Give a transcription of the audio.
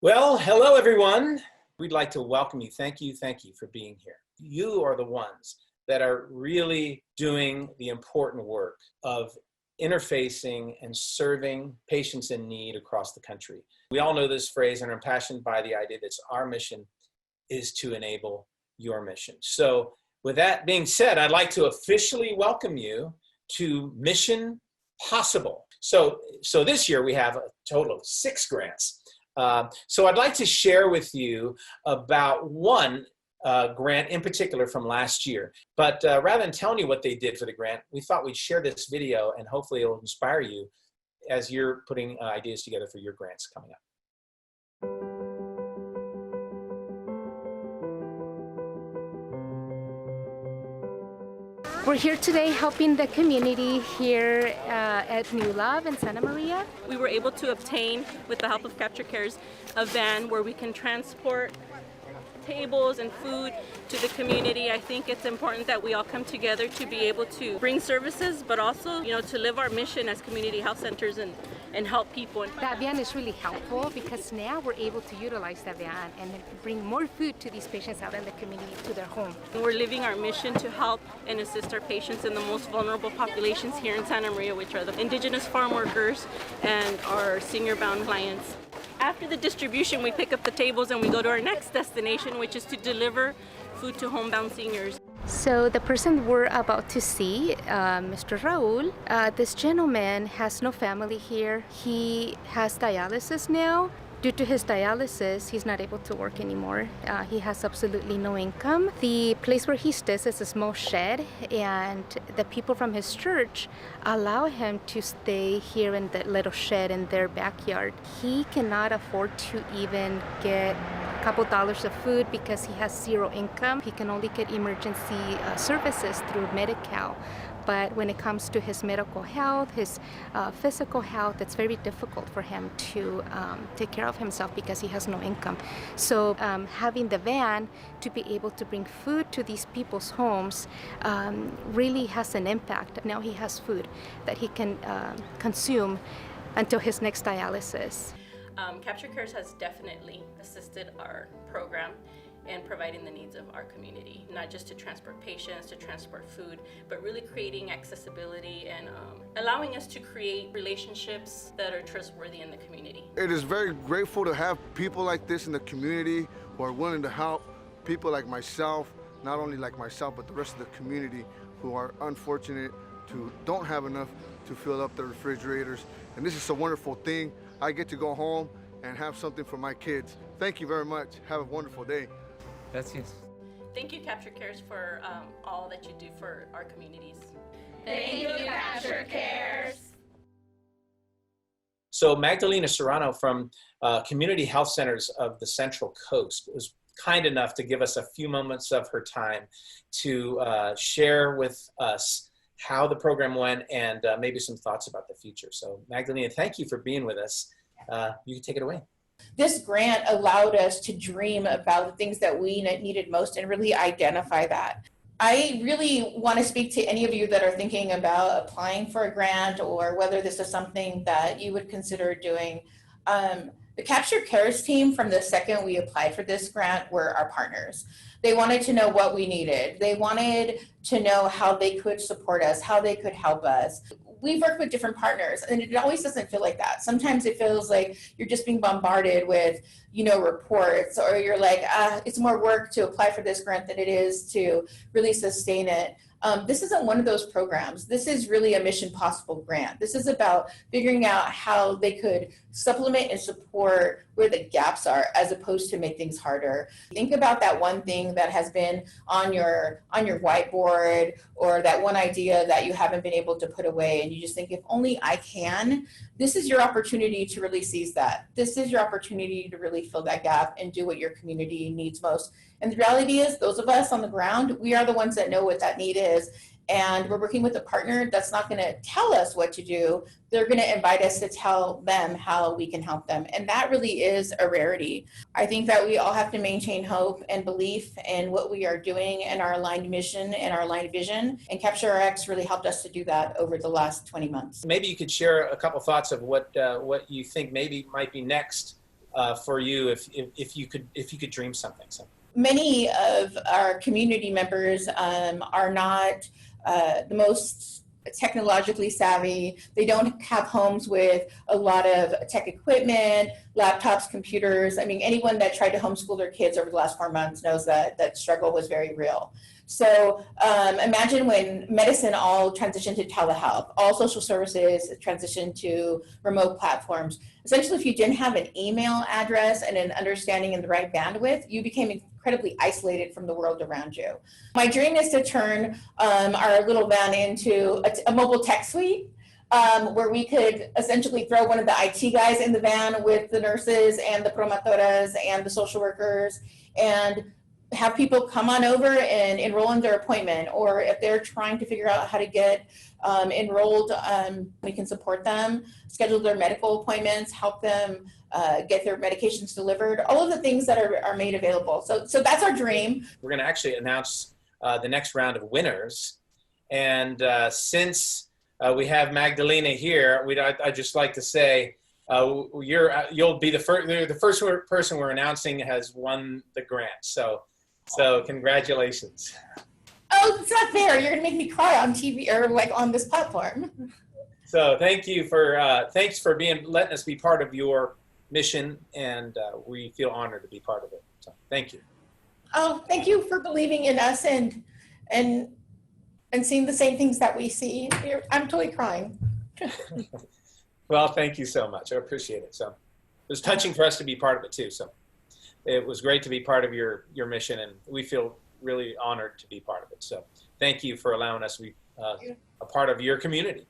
Well, hello everyone. We'd like to welcome you. Thank you for being here. You are the ones that are really doing the important work of interfacing and serving patients in need across the country. We all know this phrase and are impassioned by the idea that our mission is to enable your mission. So with that being said, I'd like to officially welcome you to Mission Possible. So this year we have a total of 6 grants. So I'd like to share with you about one grant in particular from last year. But rather than telling you what they did for the grant, we thought we'd share this video and hopefully it'll inspire you as you're putting ideas together for your grants coming up. We're here today helping the community here at New Love in Santa Maria. We were able to obtain, with the help of CaptureCares, a van where we can transport tables and food to the community. I think it's important that we all come together to be able to bring services, but also, to live our mission as community health centers and help people. That van is really helpful because now we're able to utilize that van and bring more food to these patients out in the community to their home. We're living our mission to help and assist our patients in the most vulnerable populations here in Santa Maria, which are the indigenous farm workers and our senior-bound clients. After the distribution, we pick up the tables and we go to our next destination, which is to deliver food to homebound seniors. So the person we're about to see, Mr. Raul, this gentleman has no family here. He has dialysis now. Due to his dialysis, he's not able to work anymore. He has absolutely no income. The place where he stays is a small shed, and the people from his church allow him to stay here in the little shed in their backyard. He cannot afford to even get a couple dollars of food because he has zero income. He can only get emergency services through Medi-Cal. But when it comes to his medical health, his physical health, it's very difficult for him to take care of himself because he has no income. So having the van to be able to bring food to these people's homes really has an impact. Now he has food that he can consume until his next dialysis. CaptureCares has definitely assisted our program and providing the needs of our community, not just to transport patients, to transport food, but really creating accessibility and allowing us to create relationships that are trustworthy in the community. It is very grateful to have people like this in the community who are willing to help people like myself, not only like myself, but the rest of the community who are unfortunate to don't have enough to fill up their refrigerators. And this is a wonderful thing. I get to go home and have something for my kids. Thank you very much. Have a wonderful day. Gracias. Thank you, CaptureCares, for all that you do for our communities. Thank you, CaptureCares. So Magdalena Serrano from Community Health Centers of the Central Coast was kind enough to give us a few moments of her time to share with us how the program went and maybe some thoughts about the future. So Magdalena, thank you for being with us. You can take it away. This grant allowed us to dream about the things that we needed most and really identify that. I really want to speak to any of you that are thinking about applying for a grant or whether this is something that you would consider doing. The CaptureCares team, from the second we applied for this grant, were our partners. They wanted to know what we needed. They wanted to know how they could support us, how they could help us. We've worked with different partners, and it always doesn't feel like that. Sometimes it feels like you're just being bombarded with, reports, or you're like, it's more work to apply for this grant than it is to really sustain it. This isn't one of those programs. This is really a Mission Possible grant. This is about figuring out how they could supplement and support where the gaps are, as opposed to make things harder. Think about that one thing that has been on your whiteboard, or that one idea that you haven't been able to put away, and you just think, if only I can. This is your opportunity to really seize that. This is your opportunity to really fill that gap and do what your community needs most. And the reality is, those of us on the ground, we are the ones that know what that need is. And we're working with a partner that's not going to tell us what to do. They're going to invite us to tell them how we can help them. And that really is a rarity. I think that we all have to maintain hope and belief in what we are doing and our aligned mission and our aligned vision. And CaptureRx really helped us to do that over the last 20 months. Maybe you could share a couple thoughts of what you think maybe might be next for you if you could dream something. So. Many of our community members are not the most technologically savvy. They don't have homes with a lot of tech equipment, laptops, computers. I mean, anyone that tried to homeschool their kids over the last 4 months knows that that struggle was very real. So imagine when medicine all transitioned to telehealth, all social services transitioned to remote platforms. Essentially, if you didn't have an email address and an understanding and the right bandwidth, you became incredibly isolated from the world around you. My dream is to turn our little van into a mobile tech suite where we could essentially throw one of the IT guys in the van with the nurses and the promotoras and the social workers and have people come on over and enroll in their appointment, or if they're trying to figure out how to get enrolled, we can support them, schedule their medical appointments, help them get their medications delivered, all of the things that are made available. So that's our dream. We're going to actually announce the next round of winners. And since we have Magdalena here, I'd just like to say you'll be the first person we're announcing has won the grant. So congratulations. Oh, it's not fair. You're gonna make me cry on TV or like on this platform. So thank you for thanks for letting us be part of your mission, and we feel honored to be part of it. So thank you. Oh, thank you for believing in us and seeing the same things that we see. I'm totally crying. Well, thank you so much. I appreciate it. So it was touching for us to be part of it too. So it was great to be part of your mission, and we feel really honored to be part of it. So thank you for allowing us to be a part of your community.